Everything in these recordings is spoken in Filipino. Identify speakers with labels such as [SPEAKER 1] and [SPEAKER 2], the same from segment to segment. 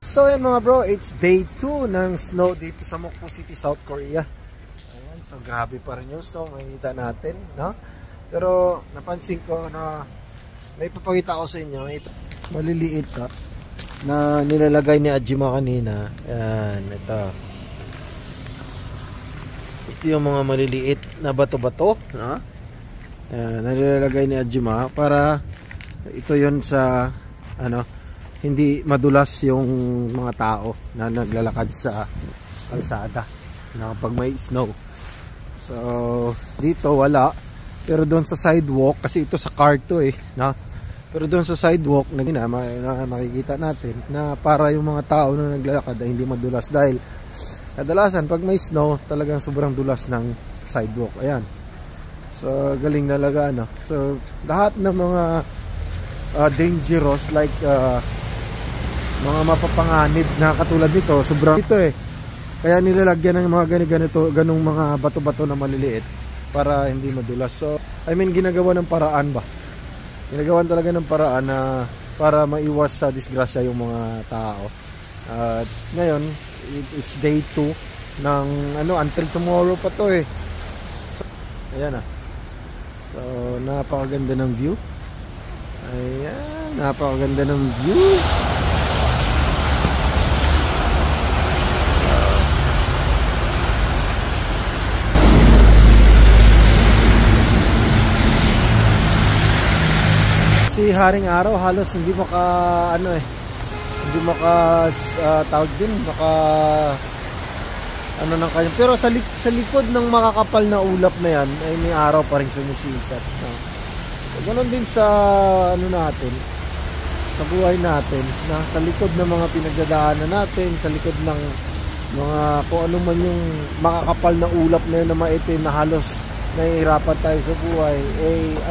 [SPEAKER 1] So yan mga bro, it's day 2 ng snow dito sa Mokpo City, South Korea. Ayan, so grabe pa rin yung snow, makikita natin, no? Pero napansin ko na may papakita ko sa inyo, ito, maliliit ka na nilalagay ni Ajima kanina. Ayan, ito. Ito yung mga maliliit na bato-bato, no? Ayan, nilalagay ni Ajima para ito yon sa ano, hindi madulas yung mga tao na naglalakad sa kalsada na pag may snow. So dito wala, pero doon sa sidewalk, kasi ito sa car to na, pero doon sa sidewalk na makikita natin na para yung mga tao na naglalakad ay hindi madulas, dahil kadalasan pag may snow talagang sobrang dulas ng sidewalk. Ayan, so galing talaga, no? So lahat ng mga dangerous, like mga mapapanganib na katulad nito, sobrang ito kaya nilalagyan ng mga ganong mga bato-bato na maliliit para hindi madulas. So I mean, ginagawa ng paraan ba, ginagawan talaga ng paraan na para maiwas sa disgrasya yung mga tao. At ngayon it is day 2 ng ano, until tomorrow pa to So, ayan so napakaganda ng view. Ayan, napakaganda ng view. Si Haring Araw halos hindi hindi tawag din, ano ng kanya. Pero sa likod ng makakapal na ulap na yan ay may araw pa rin sumisikat, no? So ganoon din sa ano natin, sa buhay natin, na sa likod ng mga pinagdadaanan natin, sa likod ng mga kung ano man yung makakapal na ulap na yun na maitim na halos nahihirapan tayo sa buhay,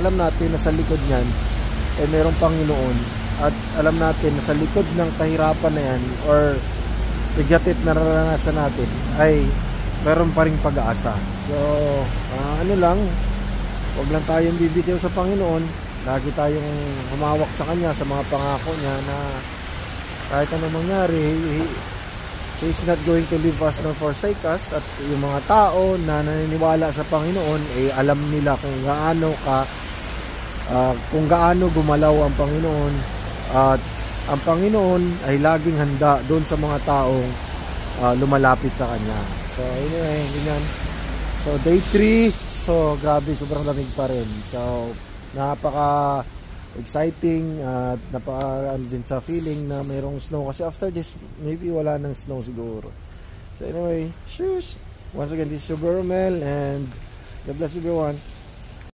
[SPEAKER 1] alam natin na sa likod niyan merong Panginoon, at alam natin na sa likod ng kahirapan na yan or bigatit na naranasan natin ay meron pa ring pag-asa. So ano lang, huwag lang tayong bibitiw sa Panginoon, lagi tayong humawak sa Kanya, sa mga pangako niya na kahit anong mangyari, He is not going to leave us nor forsake us. At yung mga tao na naniniwala sa Panginoon alam nila kung gaano gumalaw ang Panginoon, at ang Panginoon ay laging handa doon sa mga taong lumalapit sa Kanya. So anyway, ganyan. So day 3, so grabe, sobrang lamig pa rin. So napaka exciting at napaka din sa feeling na mayroong snow, kasi after this maybe wala nang snow siguro. So anyway, once again, this is Super Romel, and God bless everyone.